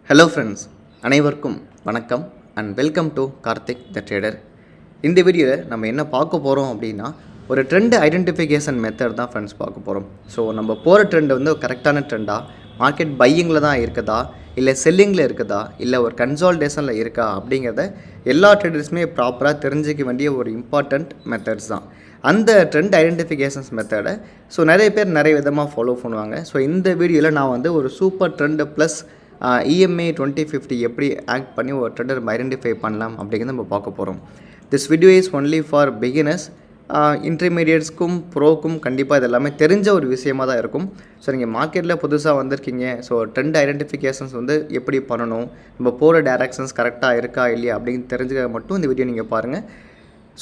Hello friends, அனைவருக்கும் வணக்கம் and welcome to Karthik the trader. இந்த வீடியோவில் நம்ம என்ன பார்க்க போகிறோம் அப்படின்னா, ஒரு ட்ரெண்ட் ஐடென்டிஃபிகேஷன் மெத்தட் தான் ஃப்ரெண்ட்ஸ் பார்க்க போகிறோம். ஸோ நம்ம போகிற ட்ரெண்ட் வந்து கரெக்டான ட்ரெண்டா, மார்க்கெட் பையிங்கில் தான் இருக்குதா, இல்லை செல்லிங்கில் இருக்குதா, இல்லை ஒரு கன்சால்டேஷனில் இருக்கா அப்படிங்கிறத எல்லா ட்ரேடர்ஸுமே ப்ராப்பராக தெரிஞ்சிக்க வேண்டிய ஒரு இம்பார்ட்டண்ட் மெத்தட்ஸ் தான் அந்த ட்ரெண்ட் ஐடென்டிஃபிகேஷன்ஸ் மெத்தடை. ஸோ நிறைய பேர் நிறைய விதமாக ஃபாலோ பண்ணுவாங்க. ஸோ இந்த வீடியோவில் நான் வந்து ஒரு சூப்பர் ட்ரெண்டு ப்ளஸ் EMA 2050 எப்படி ஆக்ட் பண்ணி ஒரு ட்ரெண்டர் ஐடென்டிஃபை பண்ணலாம் அப்படிங்கிறத நம்ம பார்க்க போகிறோம். This video is only for beginners. இன்டர்மீடியட்ஸ்க்கும் ப்ரோக்கும் கண்டிப்பாக இது எல்லாமே தெரிஞ்ச ஒரு விஷயமாக தான் இருக்கும். ஸோ நீங்கள் மார்க்கெட்டில் புதுசாக வந்திருக்கீங்க, ஸோ ட்ரெண்ட் ஐடென்டிஃபிகேஷன்ஸ் வந்து எப்படி பண்ணணும், நம்ம போகிற டேரக்ஷன்ஸ் கரெக்டாக இருக்கா இல்லையா அப்படின்னு தெரிஞ்சுக்க மட்டும் இந்த வீடியோ நீங்கள் பாருங்கள்.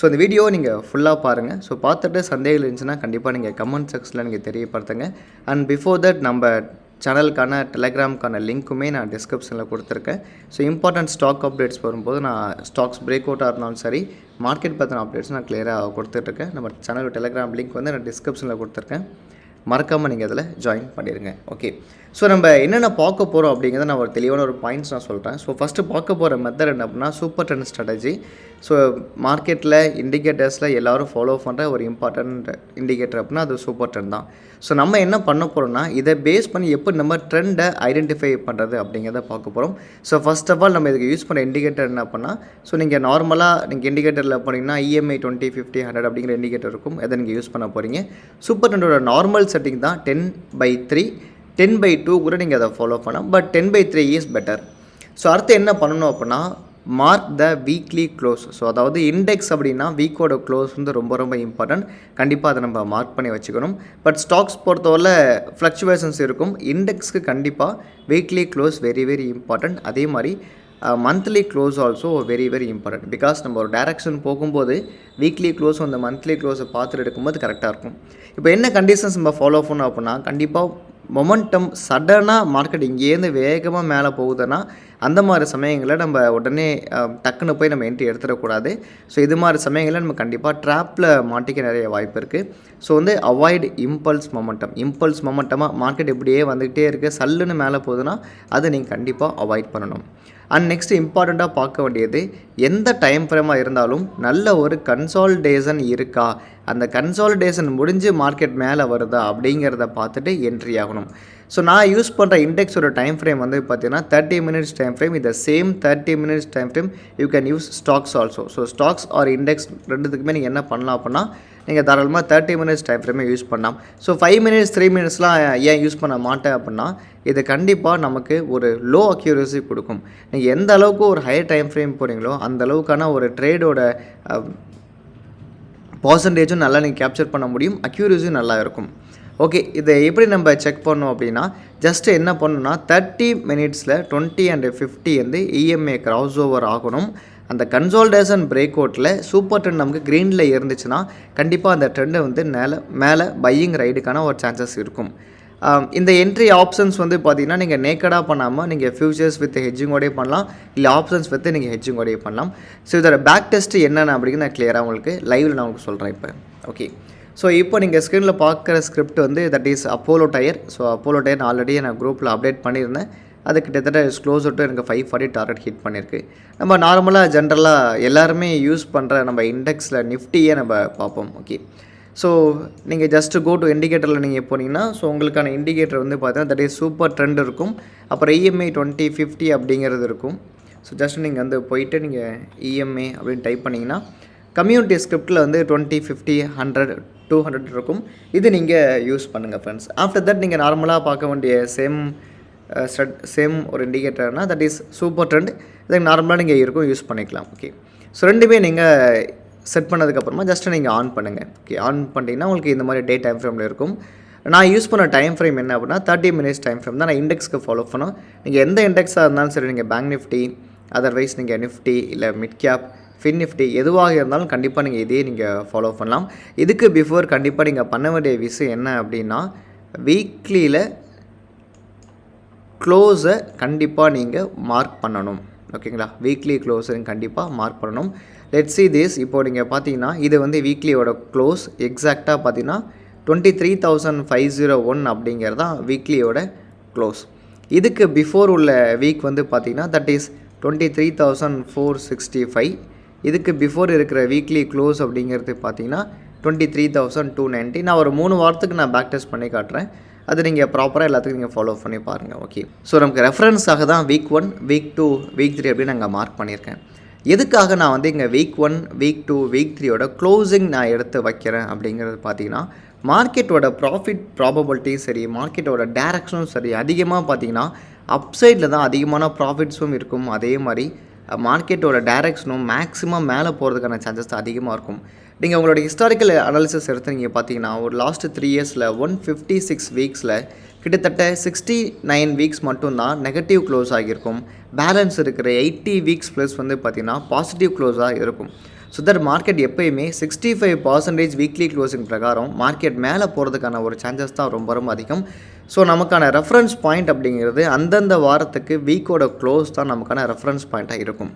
ஸோ இந்த வீடியோ நீங்கள் ஃபுல்லாக பாருங்கள். ஸோ பார்த்துட்டு சந்தேகம் இருந்துச்சுன்னா கண்டிப்பாக நீங்கள் கமெண்ட் செக்ஷனில் நீங்கள் தெரியப்படுத்துங்க. அண்ட் பிஃபோர் தட் நம்ம சேனலுக்கான டெலகிராமுக்கான லிங்க்குமே நான் டிஸ்கிரிப்ஷனில் கொடுத்துருக்கேன். ஸோ இம்பார்ட்டன்ட் ஸ்டாக் அப்டேட்ஸ் வரும்போது நான் ஸ்டாக்ஸ் பிரேக் அவுட்டாக இருந்தாலும் சரி, மார்க்கெட் பற்றின அப்டேட்ஸ் நான் கிளியராக கொடுத்துட்ருக்கேன். நம்ம சேனல் டெலகிராம் லிங்க் வந்து நான் டிஸ்கிரிப்ஷனில் கொடுத்துருக்கேன். மறக்காமல் நீங்கள் அதில் ஜாயின் பண்ணிடுங்க. ஓகே, ஸோ நம்ம என்னென்ன பார்க்க போகிறோம் அப்படிங்கிறத நான் ஒரு தெளிவான ஒரு பாயிண்ட்ஸ் நான் சொல்கிறேன். ஸோ ஃபஸ்ட்டு பார்க்க போகிற மெத்தட் என்ன அப்படின்னா, சூப்பர் ட்ரெண்ட் ஸ்ட்ராட்டஜி. ஸோ மார்க்கெட்டில் இண்டிகேட்டர்ஸில் எல்லோரும் ஃபாலோ பண்ணுற ஒரு இம்பார்ட்டண்ட் இண்டிகேட்டர் அப்படின்னா அது சூப்பர் ட்ரெண்ட் தான். ஸோ நம்ம என்ன பண்ண போகிறோம்னா, இதை பேஸ் பண்ணி எப்படி நம்ம ட்ரெண்டை ஐடென்டிஃபை பண்ணுறது அப்படிங்கிறத பார்க்க போகிறோம். ஸோ ஃபஸ்ட் ஆஃப் ஆல் நம்ம இதுக்கு யூஸ் பண்ணுற இண்டிகேட்டர் என்ன பண்ணால், ஸோ நீங்கள் நார்மலாக நீங்கள் இண்டிகேட்டரில் போனீங்கன்னா EMA 20, 50, 100 அப்படிங்கிற இண்டிகேட்டர் இருக்கும். எதை நீங்கள் யூஸ் பண்ண போகிறீங்க. சூப்பர் ட்ரெண்டோட நார்மல் செட்டிங் தான் 10/3, 10/2 கூட நீங்கள் அதை ஃபாலோ பண்ணலாம். But 10/3 is better. ஸோ அடுத்து என்ன பண்ணணும் அப்படின்னா, மார்க் த வீக்லி க்ளோஸ். ஸோ அதாவது இண்டெக்ஸ் அப்படின்னா வீக்கோட க்ளோஸ் வந்து ரொம்ப ரொம்ப இம்பார்ட்டன்ட். கண்டிப்பாக அதை நம்ம மார்க் பண்ணி வச்சுக்கணும். பட் ஸ்டாக்ஸ் பொறுத்தவரை ஃப்ளக்சுவேஷன்ஸ் இருக்கும். இண்டெக்ஸ்க்கு கண்டிப்பாக weekly close very very important. அதே மாதிரி monthly close also very very important. Because நம்ம ஒரு டைரக்ஷன் போகும்போது வீக்லி க்ளோஸ் அந்த மந்த்லி க்ளோஸை பார்த்துட்டு எடுக்கும்போது கரெக்டாக இருக்கும். இப்போ என்ன கண்டிஷன்ஸ் நம்ம ஃபாலோ பண்ணோம் அப்படின்னா, கண்டிப்பாக மொமெண்டம் சடனாக மார்க்கெட் இங்கேருந்து வேகமாக மேலே போகுதுன்னா அந்த மாதிரி சமயங்களில் நம்ம உடனே டக்குன்னு போய் நம்ம என்ட்ரி எடுத்துடக்கூடாது. ஸோ இது மாதிரி சமயங்களில் நம்ம கண்டிப்பாக ட்ராப்பில் மாட்டிக்க நிறைய வாய்ப்பு இருக்குது. ஸோ வந்து அவாய்ட் இம்பல்ஸ் மொமெண்டமாக மார்க்கெட் இப்படியே வந்துக்கிட்டே இருக்குது, சல்லுன்னு மேலே போகுதுன்னா அதை நீங்கள் கண்டிப்பாக அவாய்ட் பண்ணணும். அண்ட் நெக்ஸ்ட் இம்பார்ட்டண்ட்டாக பார்க்க வேண்டியது, எந்த டைம் ஃப்ரேமாக இருந்தாலும் நல்ல ஒரு கன்சால்டேஷன் இருக்கா, அந்த கன்சால்டேஷன் முடிஞ்சு மார்க்கெட் மேலே வருதா அப்படிங்கிறத பார்த்துட்டு என்ட்ரி ஆகணும். ஸோ நான் யூஸ் பண்ணுற இண்டெக்ஸோட டைம் ஃப்ரேம் வந்து பார்த்தீங்கன்னா 30 மினிட்ஸ் டைம் ஃப்ரேம். இந்த same 30 minutes time frame you can use stocks also. So stocks or index ரெண்டுத்துக்குமே நீங்கள் என்ன பண்ணலாம் அப்படின்னா, நீங்கள் தாராளமாக 30 மினிட்ஸ் டைம் ஃப்ரேமே யூஸ் பண்ணலாம். ஸோ 5 மினிட்ஸ் 3 மினிட்ஸ்லாம் ஏன் யூஸ் பண்ண மாட்டேன் அப்படின்னா, இது கண்டிப்பாக நமக்கு ஒரு லோ அக்யூரசி கொடுக்கும். நீங்கள் எந்த அளவுக்கு ஒரு ஹையர் டைம் ஃப்ரேம் போகிறீங்களோ அந்த அளவுக்கான ஒரு ட்ரேடோட பர்சன்டேஜும் நல்லா நீங்கள் கேப்சர் பண்ண முடியும், அக்யூரஸியும் நல்லா இருக்கும். ஓகே, இதை எப்படி நம்ம செக் பண்ணோம் அப்படின்னா, ஜஸ்ட்டு என்ன பண்ணணும்னா 30 மினிட்ஸில் 20 and 50 வந்து EMA கிராஸ் ஓவர் ஆகணும். அந்த கன்சால்டேஷன் பிரேக் அவுட்டில் சூப்பர் ட்ரெண்ட் நமக்கு க்ரீனில் இருந்துச்சுன்னா கண்டிப்பாக அந்த ட்ரெண்டை வந்து மேலே பையிங் ரைடுக்கான ஒரு சான்சஸ் இருக்கும். இந்த என்ட்ரி ஆப்ஷன்ஸ் வந்து பார்த்தீங்கன்னா, நீங்கள் நேக்கடாக பண்ணாமல் நீங்கள் ஃபியூச்சர்ஸ் வித் ஹெட்ஜிங்கோடய பண்ணலாம், இல்லை ஆப்ஷன்ஸ் வித் நீங்கள் ஹெட்ஜிங்கோடய பண்ணலாம். ஸோ இதோட பேக் டெஸ்ட்டு என்னென்ன அப்படிங்கிறது நான் கிளியராக உங்களுக்கு லைவில் நான் உங்களுக்கு சொல்கிறேன் இப்போ. ஓகே, ஸோ இப்போ நீங்கள் ஸ்க்ரீனில் பார்க்குற ஸ்கிரிப்ட் வந்து that is Apollo tyre. So Apollo tyre already நான் குரூப்பில் அப்டேட் பண்ணியிருந்தேன். அது கிட்டத்தட்ட க்ளோஸ் டு எனக்கு 540 டார்கெட் ஹிட் பண்ணியிருக்கு. நம்ம நார்மலாக ஜென்ரலாக எல்லாருமே யூஸ் பண்ணுற நம்ம இண்டெக்ஸில் நிஃப்டியே நம்ம பார்ப்போம். ஓகே, ஸோ நீங்கள் ஜஸ்ட்டு கோ டு இண்டிகேட்டரில் நீங்கள் போனீங்கன்னா, ஸோ உங்களுக்கான இண்டிகேட்டர் வந்து பார்த்தீங்கன்னா தட் இஸ் சூப்பர் ட்ரெண்ட் இருக்கும். அப்புறம் EMA 20, 50 அப்படிங்கிறது இருக்கும். ஸோ ஜஸ்ட் நீங்கள் வந்து போயிட்டு நீங்கள் EMA அப்படின்னு டைப் பண்ணிங்கன்னா கம்யூனிட்டி ஸ்கிரிப்டில் வந்து 20, 50, 100, 200 இருக்கும். இது நீங்கள் யூஸ் பண்ணுங்கள் ஃப்ரெண்ட்ஸ். ஆஃப்டர் தட் நீங்கள் நார்மலாக பார்க்க வேண்டிய சேம் ஒரு இண்டிகேட்டர்னால் தட் இஸ் சூப்பர் ட்ரெண்ட். இதுக்கு நார்மலாக நீங்கள் இருக்கும் யூஸ் பண்ணிக்கலாம். ஓகே, ஸோ ரெண்டுமே நீங்கள் செட் பண்ணதுக்கப்புறமா ஜஸ்ட்டு நீங்கள் ஆன் பண்ணுங்கள். ஓகே, ஆன் பண்ணிட்டீங்கன்னா உங்களுக்கு இந்த மாதிரி டே டைம் ஃப்ரேமில் இருக்கும். நான் யூஸ் பண்ண டைம் ஃப்ரேம் என்ன அப்படின்னா 30 மினிட்ஸ் டைம் ஃப்ரேம் தான் நான் இண்டெக்ஸ்க்கு ஃபாலோ பண்ணோம். நீங்கள் எந்த இண்டெக்ஸாக இருந்தாலும் சரி, நீங்கள் பேங்க் நிஃப்டி, அதர்வைஸ் நீங்கள் நிஃப்டி இல்லை மிட் கேப், ஃபின் நிஃப்டி எதுவாக இருந்தாலும் கண்டிப்பாக நீங்கள் இதே நீங்கள் ஃபாலோ பண்ணலாம். இதுக்கு பிஃபோர் கண்டிப்பாக நீங்கள் பண்ண வேண்டிய விஷயம் என்ன அப்படின்னா, வீக்லியில் க்ளோஸை கண்டிப்பாக நீங்கள் மார்க் பண்ணணும். ஓகேங்களா, வீக்லி க்ளோஸை கண்டிப்பாக மார்க் பண்ணணும். Let's see this. இப்போது நீங்கள் பார்த்தீங்கன்னா இது வந்து வீக்லியோட க்ளோஸ் எக்ஸாக்டாக பார்த்தீங்கன்னா 23,501 அப்படிங்கிறது தான் வீக்லியோட க்ளோஸ். இதுக்கு பிஃபோர் உள்ள வீக் வந்து பார்த்திங்கன்னா தட் இஸ் 23,465. இதுக்கு பிஃபோர் இருக்கிற வீக்லி க்ளோஸ் அப்படிங்கிறது பார்த்திங்கன்னா 23,290. நான் ஒரு 3 வாரத்துக்கு நான் பேக் டெஸ்ட் பண்ணி காட்டுறேன். அது நீங்கள் ப்ராப்பராக எல்லாத்துக்கும் நீங்கள் ஃபாலோ பண்ணி பாருங்கள். ஓகே, ஸோ நமக்கு ரெஃபரன்ஸாக தான் வீக் 1, வீக் 2, வீக் 3 அப்படின்னு நாங்கள் மார்க் பண்ணியிருக்கேன். எதுக்காக நான் வந்து இங்கே வீக் 1, வீக் 2, வீக் 3யோட க்ளோசிங் நான் எடுத்து வைக்கிறேன் அப்படிங்கிறது பார்த்தீங்கன்னா, மார்க்கெட்டோட ப்ராஃபிட் ப்ராபபிலிட்டியும் சரி, மார்க்கெட்டோட டேரக்ஷனும் சரி, அதிகமாக பார்த்தீங்கன்னா அப்சைடில் தான் அதிகமான ப்ராஃபிட்ஸும் இருக்கும். அதே மாதிரி மார்க்கெட்டோட டேரக்ஷனும் மேக்ஸிமம் மேலே போகிறதுக்கான சான்சஸ் தான் அதிகமாக இருக்கும். நீங்கள் உங்களோட ஹிஸ்டாரிக்கல் அனாலிசிஸ் எடுத்து நீங்கள் பார்த்தீங்கன்னா, ஒரு லாஸ்ட்டு 3 இயர்ஸில் 156 வீக்ஸில் கிட்டத்தட்ட 69 வீக்ஸ் மட்டும்தான் நெகட்டிவ் க்ளோஸ் ஆகியிருக்கும். பேலன்ஸ் இருக்கிற 80 வீக்ஸ் ப்ளஸ் வந்து பார்த்திங்கன்னா பாசிட்டிவ் க்ளோஸாக இருக்கும். ஸோ தட் மார்க்கெட் எப்போயுமே 65% வீக்லி க்ளோசிங் பிரகாரம் மார்க்கெட் மேலே போகிறதுக்கான ஒரு சான்சஸ் தான் ரொம்ப ரொம்ப அதிகம். ஸோ நமக்கான ரெஃபரன்ஸ் பாயிண்ட் அப்படிங்கிறது அந்தந்த வாரத்துக்கு வீக்கோட க்ளோஸ் தான் நமக்கான ரெஃபரன்ஸ் பாயிண்ட்டாக இருக்கும்.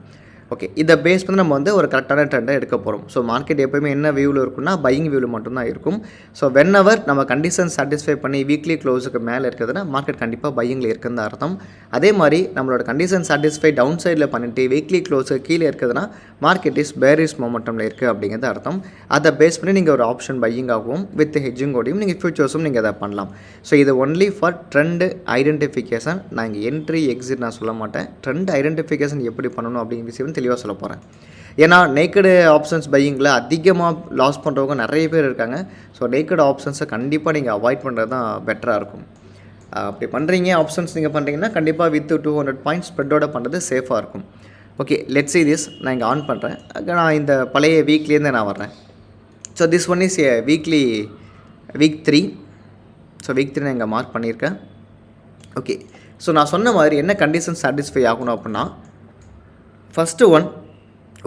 ஓகே, இதை பேஸ் பண்ணி நம்ம வந்து ஒரு கரெக்டான ட்ரெண்டை எடுக்க போகிறோம். ஸோ மார்க்கெட் எப்போயுமே என்ன வியூவில் இருக்குன்னா பையிங் வியூவில் மட்டும்தான் இருக்கும். ஸோ வென்எவர் நம்ம கண்டிஷன் சாட்டிஸ்ஃபை பண்ணி வீக்லி க்ளோஸுக்கு மேலே இருக்கிறதுனா மார்க்கெட் கண்டிப்பாக பையிங்கில் இருக்குதுன்னு அர்த்தம். அதே மாதிரி நம்மளோட கண்டிஷன் சாட்டிஸ்ஃபை டவுன் சைடில் பண்ணிவிட்டு வீக்லி க்ளோஸுக்கு கீழே இருக்குதுன்னா மார்க்கெட் இஸ் பேரிஷ் மொமெண்டமில் இருக்குது அப்படிங்கிறது அர்த்தம். அதை பேஸ் பண்ணி நீங்கள் ஒரு ஆப்ஷன் பையிங் ஆகும் வித் ஹெட்ஜிங்கோடையும் நீங்கள் ஃபியூச்சர்ஸும் நீங்கள் அதை பண்ணலாம். ஸோ இது ஒன்லி ஃபார் ட்ரெண்ட் ஐடென்டிஃபிகேஷன். நான் இங்கே என்ட்ரி எக்ஸிட் நான் சொல்ல மாட்டேன். ட்ரெண்ட் ஐடென்டிஃபிகேஷன் எப்படி பண்ணணும் அப்படிங்கிற விஷயம் தெளிவாக சொல்ல போகிறேன். ஏன்னா நேக்கடு ஆப்ஷன்ஸ் பையிங்கில் அதிகமாக லாஸ் பண்ணுறவங்க நிறைய பேர் இருக்காங்க. ஸோ நேக்கடு ஆப்ஷன்ஸை கண்டிப்பாக நீங்கள் அவாய்ட் பண்ணுறது தான் பெட்டராக இருக்கும். அப்படி பண்ணுறீங்க ஆப்ஷன்ஸ் நீங்கள் பண்ணுறீங்கன்னா கண்டிப்பாக வித் 200 பாயிண்ட்ஸ் ஸ்ப்ரெட்டோட பண்ணுறது சேஃபாக இருக்கும். Okay, let's see this. நான் இங்கே ஆன் பண்ணுறேன். நான் இந்த பழைய வீக்லேருந்து நான் வர்றேன். So this one is weak 3. So week 3 நான் இங்கே மார்க் பண்ணியிருக்கேன். ஓகே, ஸோ நான் சொன்ன மாதிரி என்ன கண்டிஷன் சாட்டிஸ்ஃபை ஆகணும் அப்படின்னா, ஃபஸ்ட்டு ஒன்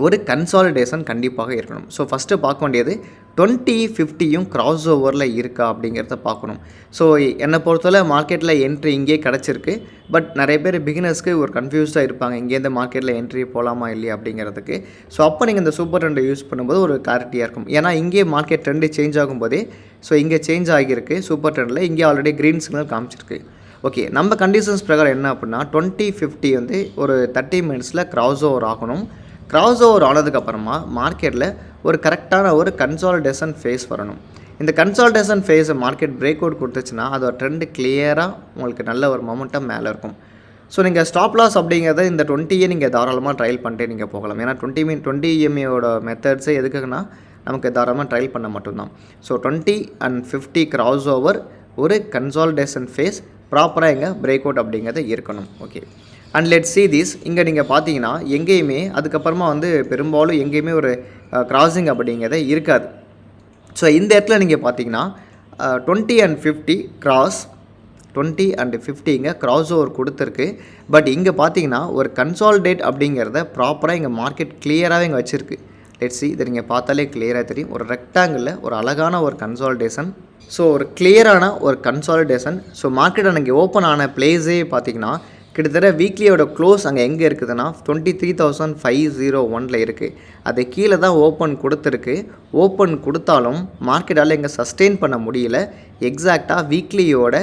ஒரு கன்சாலிடேஷன் கண்டிப்பாக இருக்கணும். ஸோ ஃபஸ்ட்டு பார்க்க வேண்டியது 20-50யும் கிராஸ் ஓவரில் இருக்கா அப்படிங்கிறத பார்க்கணும். ஸோ என்னை பொறுத்தவரை மார்க்கெட்டில் என்ட்ரி இங்கே கிடச்சிருக்கு. பட் நிறைய பேர் பிகினர்ஸ்க்கு ஒரு கன்ஃபியூஸ்டாக இருப்பாங்க, இங்கேருந்து மார்க்கெட்டில் என்ட்ரி போகலாமா இல்லையா அப்படிங்கிறதுக்கு. ஸோ அப்போ நீங்கள் இந்த சூப்பர் ட்ரெண்டை யூஸ் பண்ணும்போது ஒரு கிளாரிட்டியாக இருக்கும். ஏன்னா இங்கே மார்க்கெட் ட்ரெண்டு சேஞ்ச் ஆகும்போதே ஸோ இங்கே சேஞ்ச் ஆகியிருக்கு சூப்பர் ட்ரெண்டில், இங்கே ஆல்ரெடி க்ரீன் சிக்னல் காமிச்சிருக்கு. ஓகே, நம்ம கண்டிஷன்ஸ் பிரகாரம் என்ன அப்படின்னா 20-50 வந்து ஒரு 30 மினிட்ஸில் கிராஸ் ஓவர் ஆகணும். கிராஸ் ஓவர் ஆனதுக்கப்புறமா மார்க்கெட்டில் ஒரு கரெக்டான ஒரு கன்சாலிடேஷன் ஃபேஸ் வரணும். இந்த கன்சாலிடேஷன் ஃபேஸை மார்க்கெட் பிரேக் அவுட் கொடுத்துச்சுன்னா அதோட ட்ரெண்டு கிளியராக உங்களுக்கு நல்ல ஒரு மொமெண்டம் மேலே இருக்கும். ஸோ நீங்கள் ஸ்டாப் லாஸ் அப்படிங்கிறத இந்த 20 நீங்கள் தாராளமாக ட்ரையல் பண்ணிட்டு நீங்கள் போகலாம். ஏன்னா 20 EMA-யோட மெத்தட்ஸே எதுக்குன்னா நமக்கு தாராளமாக ட்ரையல் பண்ண மட்டும்தான். ஸோ 20 and 50 கிராஸ் ஓவர் ஒரு கன்சாலிடேஷன் ஃபேஸ் ப்ராப்பராக இங்கே பிரேக் அவுட் அப்படிங்கிறது இருக்கணும். Okay, and let's see this. இங்கே நீங்கள் பார்த்தீங்கன்னா எங்கேயுமே அதுக்கப்புறமா வந்து பெரும்பாலும் எங்கேயுமே ஒரு கிராசிங் அப்படிங்கிறத இருக்காது. ஸோ இந்த இடத்துல நீங்கள் பார்த்தீங்கன்னா 20 and 50 கிராஸ் 20 and 50 இங்கே கிராஸ் ஓவர் கொடுத்துருக்கு. பட் இங்கே பார்த்தீங்கன்னா ஒரு கன்சாலிடேட் அப்படிங்கிறத ப்ராப்பராக இங்கே மார்க்கெட் கிளியராகவே இங்கே வச்சுருக்கு. லெட்ஸ் see, இதை நீங்கள் பார்த்தாலே கிளியராக தெரியும். ஒரு ரெக்டாங்கிளில் ஒரு அழகான ஒரு கன்சாலிடேஷன். ஸோ ஒரு கிளியரான ஒரு கன்சாலிடேஷன். ஸோ மார்க்கெட் அன்றைக்கி ஓப்பன் ஆன பிளேஸே பார்த்திங்கன்னா கிட்டத்தட்ட வீக்லியோட க்ளோஸ் அங்கே எங்கே இருக்குதுன்னா 23,501 இருக்குது. அது கீழே தான் ஓப்பன் கொடுத்துருக்கு. ஓப்பன் கொடுத்தாலும் மார்க்கெட்டால் இங்கே சஸ்டெயின் பண்ண முடியல. எக்ஸாக்டாக வீக்லியோட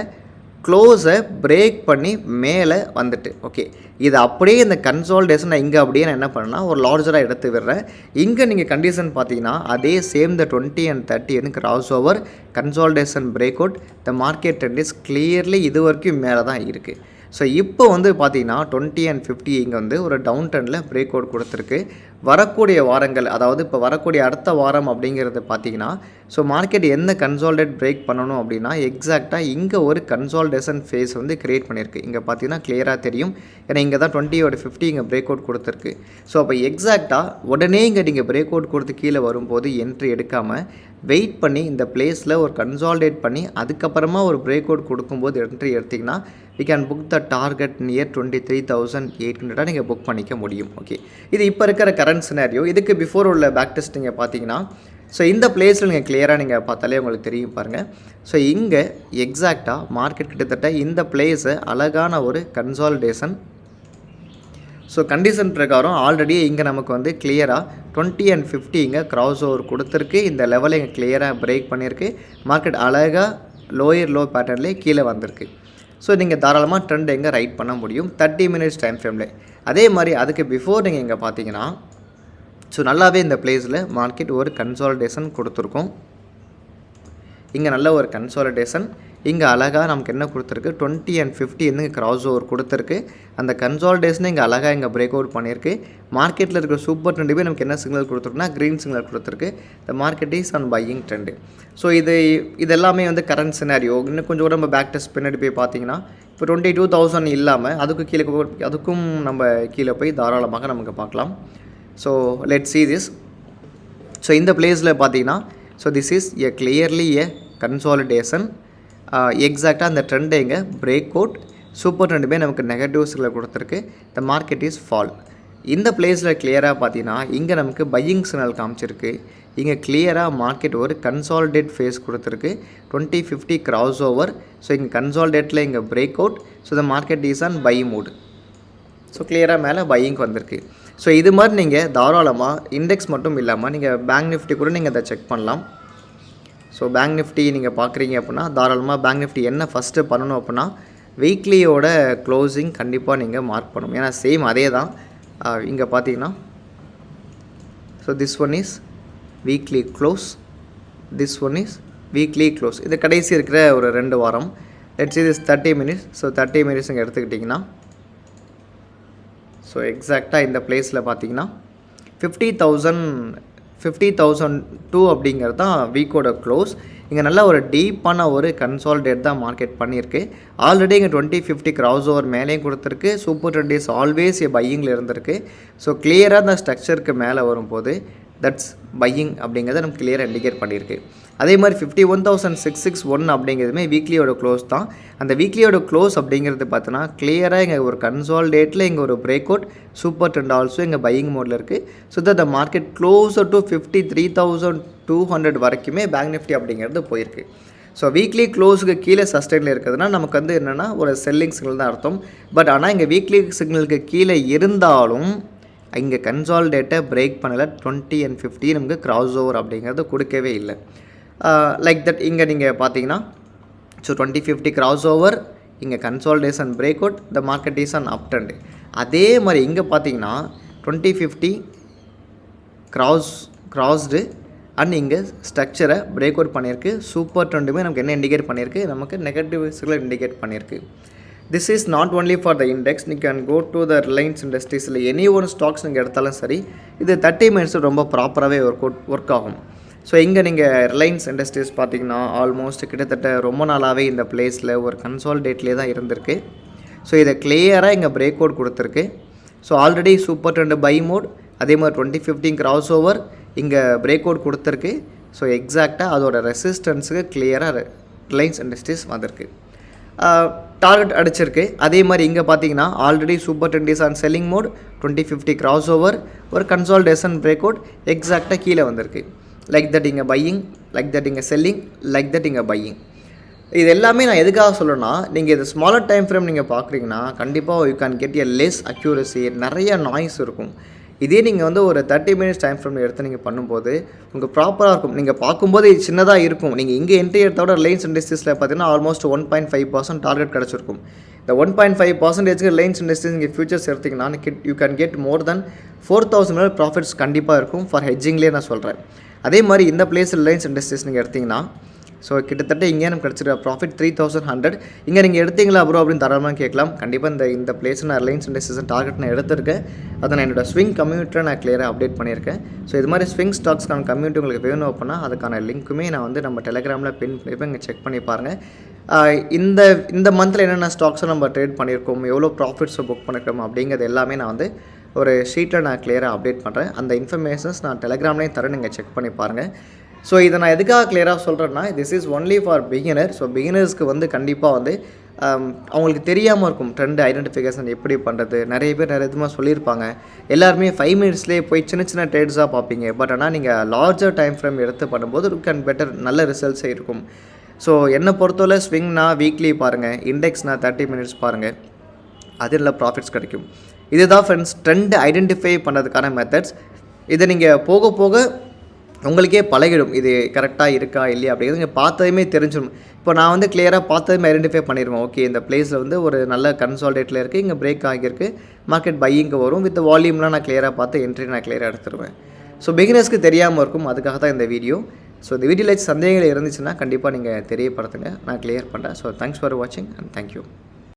க்ளோஸை பிரேக் பண்ணி மேலே வந்துட்டு. ஓகே, இது அப்படியே இந்த கன்சாலிடேஷன் நான் இங்கே அப்படியே நான் என்ன பண்ணேன்னா ஒரு லார்ஜராக எடுத்து விடுறேன். இங்கே நீங்கள் கண்டிஷன் பார்த்தீங்கன்னா அதே சேம் இந்த 20 and 30 எனக்கு cross over consolidation break out. The market trend is clearly இது வரைக்கும் மேலே தான் இருக்குது. ஸோ இப்போ வந்து பார்த்தீங்கன்னா 20 and 50 இங்கே வந்து ஒரு டவுன் ட்ரெண்டில் பிரேக் அவுட் கொடுத்துருக்கு. வரக்கூடிய வாரங்கள், அதாவது இப்போ வரக்கூடிய அடுத்த வாரம் அப்படிங்கிறது பார்த்தீங்கன்னா ஸோ மார்க்கெட் எந்த கன்சாலிடேட் பிரேக் பண்ணணும் அப்படின்னா எக்ஸாக்டாக இங்கே ஒரு கன்சாலிடேஷன் ஃபேஸ் வந்து க்ரியேட் பண்ணியிருக்கு. இங்கே பார்த்தீங்கன்னா கிளியராக தெரியும். ஏன்னா இங்கே தான் 20 and 50 இங்கே பிரேக் அவுட் கொடுத்துருக்கு. ஸோ அப்போ எக்ஸாக்டாக உடனே இங்கே நீங்கள் பிரேக் அவுட் கொடுத்து கீழே வரும்போது என்ட்ரி எடுக்காமல் வெயிட் பண்ணி இந்த பிளேஸில் ஒரு கன்சாலிடேட் பண்ணி அதுக்கப்புறமா ஒரு பிரேக் அவுட் கொடுக்கும்போது என்ட்ரி எடுத்திங்கன்னா we can book the target near 23,800 நீங்கள் புக் பண்ணிக்க முடியும். ஓகே, இது இப்போ இருக்கிற கரண்ட் சினாரியோ. இதுக்கு பிஃபோர் உள்ள பேக் டெஸ்ட் நீங்கள் பார்த்தீங்கன்னா ஸோ இந்த பிளேஸில் நீங்கள் கிளியராக நீங்கள் பார்த்தாலே உங்களுக்கு தெரியும் பாருங்கள். ஸோ இங்கே எக்ஸாக்டாக மார்க்கெட் கிட்டத்தட்ட இந்த பிளேஸை அழகான ஒரு கன்சாலிடேஷன். ஸோ கண்டிஷன் பிரகாரம் ஆல்ரெடி இங்கே நமக்கு வந்து கிளியராக 20 and 50 இங்கே கிராஸ் ஓவர் கொடுத்துருக்கு. இந்த லெவலில் இங்கே கிளியராக பிரேக் பண்ணியிருக்கு. மார்க்கெட் அழகாக லோயர் லோ பேட்டர்ன்லேயே கீழே வந்திருக்கு. ஸோ நீங்கள் தாராளமாக ட்ரெண்ட் எங்கே ரைட் பண்ண முடியும் 30 மினிட்ஸ் டைம் ஃப்ரேமில். அதே மாதிரி அதுக்கு பிஃபோர் நீங்கள் இங்கே பார்த்தீங்கன்னா ஸோ நல்லாவே இந்த பிளேஸில் மார்க்கெட் ஒரு கன்சாலிடேஷன் கொடுத்துருக்கோம். இங்கே நல்ல ஒரு கன்சாலிடேஷன், இங்கே அழகாக நமக்கு என்ன கொடுத்துருக்கு 20 and 50 இங்கே கிராஸ் ஓவர் கொடுத்துருக்கு. அந்த கன்சாலிடேஷனை இங்கே அழகாக இங்கே பிரேக் அவுட் பண்ணியிருக்கு. மார்க்கெட்டில் இருக்கிற சூப்பர் ட்ரெண்டுமே நமக்கு என்ன சிக்னல் கொடுத்துருக்குன்னா க்ரீன் சிக்னல் கொடுத்துருக்கு. த market is on buying trend. So இது எல்லாமே வந்து கரண்ட் சினாரியோ. இன்னும் கொஞ்சம் கூட நம்ம பேக் டெஸ்ட் பின்னாடி போய் பார்த்தீங்கன்னா இப்போ 22,000 இல்லாமல் அதுக்கும் நம்ம கீழே போய் தாராளமாக நமக்கு பார்க்கலாம். So let's see this. So இந்த பிளேஸில் பார்த்தீங்கன்னா so this is a clearly a consolidation. எக்ஸாக்டாக அந்த ட்ரெண்டை இங்கே பிரேக் அவுட், சூப்பர் ட்ரெண்டுமே நமக்கு நெகட்டிவ்ஸில் கொடுத்துருக்கு. த மார்க்கெட் இஸ் ஃபால். இந்த பிளேஸில் கிளியராக பார்த்தீங்கன்னா இங்கே நமக்கு பையிங் சிக்னல் காமிச்சிருக்கு. இங்கே கிளியராக மார்க்கெட் ஒரு கன்சாலிடேட் ஃபேஸ் கொடுத்துருக்கு. 20-50 கிராஸ் ஓவர். ஸோ இங்கே கன்சாலிடேட்டில் இங்கே break out. So the market is on buy mood. So கிளியராக மேலே பையிங்க்கு வந்திருக்கு. ஸோ இது மாதிரி நீங்கள் தாராளமாக இண்டெக்ஸ் மட்டும் இல்லாமல் நீங்கள் பேங்க் நிஃப்டி கூட நீங்கள் அதை செக் பண்ணலாம். ஸோ பேங்க் நிஃப்டி நீங்கள் பார்க்குறீங்க அப்படின்னா தாராளமாக பேங்க் நிஃப்டி என்ன ஃபஸ்ட்டு பண்ணணும் அப்படின்னா வீக்லியோட க்ளோசிங் கண்டிப்பாக நீங்கள் மார்க் பண்ணணும். ஏன்னா சேம் அதே தான் இங்கே பார்த்தீங்கன்னா so this one is weekly close, this one is weekly close. இது கடைசி இருக்கிற ஒரு 2 வாரம். Let's see this 30 minutes. So 30 minutes இங்கே எடுத்துக்கிட்டிங்கன்னா ஸோ எக்ஸாக்டாக இந்த பிளேஸில் பார்த்தீங்கன்னா 50,002 அப்படிங்கிறது தான் வீக்கோட க்ளோஸ். இங்கே நல்ல ஒரு டீப்பான ஒரு கன்சாலிடேட் தான் மார்க்கெட் பண்ணியிருக்கு. ஆல்ரெடி இங்கே 20-50 கிராஸ் ஓவர் மேலேயும் கொடுத்துருக்கு. சூப்பர் ட்ரெண்ட் இஸ் ஆல்வேஸ் பையிங்கில் இருந்திருக்கு. ஸோ கிளியராக அந்த ஸ்ட்ரக்சருக்கு மேலே வரும்போது தட்ஸ் பையிங் அப்படிங்கிறத நமக்கு கிளியராக இண்டிகேட் பண்ணியிருக்கு. அதே மாதிரி 51,661 அப்படிங்கிறதுமே வீக்லியோட க்ளோஸ் தான். அந்த வீக்லியோட க்ளோஸ் அப்படிங்கிறது பார்த்தோன்னா கிளியராக இங்கே ஒரு கன்சாலிடேட்டில் இங்கே ஒரு break out, super trend also இங்கே பையிங் மோடில் இருக்குது. So that the market closure to 53,200 வரைக்குமே பேங்க் நிஃப்டி அப்படிங்கிறது போயிருக்கு. ஸோ வீக்லி க்ளோஸுக்கு கீழே சஸ்டெயினில் இருக்கிறதுனா நமக்கு வந்து என்னென்னா ஒரு செல்லிங் சிக்னல் தான் அர்த்தம். பட் ஆனால் இங்கே வீக்லி சிக்னலுக்கு கீழே இருந்தாலும் இங்கே கன்சாலிடேட்டை பிரேக் பண்ணலை. 20 and 50 நமக்கு கிராஸ் ஓவர் அப்படிங்கிறது கொடுக்கவே இல்லை. லைக் தட் இங்கே நீங்கள் பார்த்தீங்கன்னா ஸோ 20-50 கிராஸ் ஓவர், இங்கே consolidation break out, the market is on up trend. அதே மாதிரி இங்கே பார்த்தீங்கன்னா 20-50 கிராஸ்டு அண்ட் இங்கே ஸ்ட்ரக்சரை பிரேக் அவுட் பண்ணியிருக்கு. சூப்பர் ட்ரெண்டுமே நமக்கு என்ன இண்டிகேட் பண்ணியிருக்கு, நமக்கு நெகட்டிவ் சிக்னல் இண்டிகேட் பண்ணியிருக்கு. This is not only for the index. நீ can go to the Reliance இண்டஸ்ட்ரீஸில் எனி ஒன் ஸ்டாக்ஸ் நீங்கள் எடுத்தாலும் சரி, இது 30 மினிட்ஸ் ரொம்ப ப்ராப்பராகவே ஒர்க் ஆகும். ஸோ இங்கே நீங்கள் ரிலையன்ஸ் இண்டஸ்ட்ரீஸ் பார்த்தீங்கன்னா ஆல்மோஸ்ட் கிட்டத்தட்ட ரொம்ப நாளாகவே இந்த பிளேஸில் ஒரு கன்சாலிடேட்லேயே தான் இருந்திருக்கு. ஸோ இதை கிளியராக இங்கே பிரேக் அவுட் கொடுத்துருக்கு. So already super trend buy mode, அதே மாதிரி 20-50 கிராஸ் ஓவர் இங்கே பிரேக் அவுட் கொடுத்துருக்கு. ஸோ எக்ஸாக்டாக அதோட ரெசிஸ்டன்ஸுக்கு கிளியராக ரிலையன்ஸ் இண்டஸ்ட்ரீஸ் வந்திருக்கு. டார்கெட் அடிச்சிருக்கு. அதே மாதிரி இங்கே பார்த்தீங்கன்னா already super trend is on selling mode, 20-50 cross over, ஒரு கன்சாலிடேஷன் பிரேக் அவுட் எக்ஸாக்டாக கீழே வந்திருக்கு. லைக் தட் இங்கே பையிங், லைக் தட் இங்கே செல்லிங், லைக் தட் இங்கே பையிங். இது எல்லாமே நான் எதுக்காக சொல்லணும்னா, நீங்கள் இது ஸ்மாலர் டைம் ஃப்ரேம் நீங்கள் பார்க்குறீங்கன்னா கண்டிப்பாக you can get a less accuracy, நிறைய நாய்ஸ் இருக்கும். இதே நீங்கள் வந்து ஒரு 30 மினிட்ஸ் டைம் ஃப்ரேம் எடுத்து நீங்கள் பண்ணும்போது உங்களுக்கு ப்ராப்பராக இருக்கும். நீங்கள் பார்க்கும்போது இது சின்னதாக இருக்கும். நீங்கள் இங்கே என்ட்ரி எடுத்தோட ரிலையன்ஸ் இண்டஸ்ட்ரீஸில் பார்த்தீங்கன்னா ஆல்மோஸ்ட் 1.5% டார்கெட் கிடச்சிருக்கும். இந்த 1.5% ரிலையன்ஸ் இண்டஸ்ட்ரீஸ் இங்கே ஃபியூச்சர்ஸ் எடுத்திங்கன்னா you can get more then 4,000 profits கண்டிப்பாக இருக்கும். ஃபார் ஹெட்ஜிங்லேயே நான் சொல்கிறேன். அதே மாதிரி இந்த பிளேஸ் ரிலையன்ஸ் இண்டஸ்ட்ரீஸ் நீங்கள் எடுத்திங்கன்னா ஸோ கிட்டத்தட்ட இங்கே நமக்கு கிடச்சிருக்க ப்ராஃபிட் 3,100. இங்கே நீங்கள் எடுத்தீங்களா ப்ரோ அப்படின்னு தரமாக கேட்கலாம். கண்டிப்பாக இந்த பிளேஸ் நான் ரிலையன்ஸ் இண்டஸ்ட்ரீஸ் டார்கெட் நான் எடுத்திருக்கேன். அதை நான் என்னோடய ஸ்விங் கம்யூனிட்டியை நான் கிளியராக அப்டேட் பண்ணியிருக்கேன். ஸோ இது மாதிரி ஸ்விங் ஸ்டாக்ஸ்க்கான கம்யூனிட்டி உங்களுக்கு வேணும் அப்படின்னா அதுக்கான லிங்க்குமே நான் வந்து நம்ம டெலிகிராமில் பின் பண்ணியிருப்பேன். இங்கே செக் பண்ணி பாருங்கள். இந்த மந்தில் என்னென்ன ஸ்டாக்ஸை நம்ம ட்ரேட் பண்ணியிருக்கோம், எவ்வளோ ப்ராஃபிட்ஸை புக் பண்ணியிருக்கோம் அப்படிங்கிறது எல்லாமே நான் வந்து ஒரு ஷீட்டில் நான் கிளியராக அப்டேட் பண்ணுறேன். அந்த இன்ஃபர்மேஷன்ஸ் நான் டெலிகிராம்லேயும் தரேன், நீங்கள் செக் பண்ணி பாருங்கள். ஸோ இதை நான் எதுக்காக கிளியராக சொல்கிறேன்னா, this is only for beginner. So பிகினர்ஸ்க்கு வந்து கண்டிப்பாக வந்து அவங்களுக்கு தெரியாமல் இருக்கும் ட்ரெண்ட் ஐடென்டிஃபிகேஷன் எப்படி பண்ணுறது. நிறைய பேர் நிறைய விதமாக சொல்லியிருப்பாங்க. எல்லாருமே 5 மினிட்ஸ்லேயே போய் சின்ன சின்ன ட்ரேட்ஸாக பார்ப்பீங்க. பட் ஆனால் நீங்கள் லார்ஜர் டைம் ஃப்ரேம் எடுத்து பண்ணும்போது யூ கேன் பெட்டர் நல்ல ரிசல்ட்ஸே இருக்கும். ஸோ என்னை பொறுத்தவரை ஸ்விங்னா வீக்லி பாருங்கள், இண்டெக்ஸ்னால் 30 மினிட்ஸ் பாருங்கள், அதில் ப்ராஃபிட்ஸ் கிடைக்கும். இதுதான் ஃப்ரெண்ட்ஸ் ட்ரெண்ட் ஐடென்டிஃபை பண்ணுறதுக்கான மெத்தட்ஸ். இதை நீங்கள் போக போக உங்களுக்கே பழகிடும் இது கரெக்டாக இருக்கா இல்லையா அப்படிங்கிறது நீங்கள் பார்த்ததுமே தெரிஞ்சிடும். இப்போ நான் வந்து கிளியராக பார்த்ததுமே ஐடென்டிஃபை பண்ணிடுவேன். ஓகே, இந்த பிளேஸில் வந்து ஒரு நல்ல கன்சால்டேட்டில் இருக்குது, இங்கே பிரேக் ஆகியிருக்கு, மார்க்கெட் பையிங்கு வரும். வித் வால்யூம்லாம் நான் கிளியராக பார்த்து என்ட்ரி நான் கிளியராக எடுத்துருவேன். ஸோ பிகினர்ஸ்க்கு தெரியாமல் இருக்கும், அதுக்காக தான் இந்த வீடியோ. ஸோ இந்த வீடியோவில் சந்தேகங்கள் இருந்துச்சுன்னா கண்டிப்பாக நீங்கள் தெரியப்படுத்துங்க, நான் கிளியர் பண்ணுறேன். ஸோ தேங்க்ஸ் ஃபார் வாட்சிங் அண்ட் தேங்க்யூ.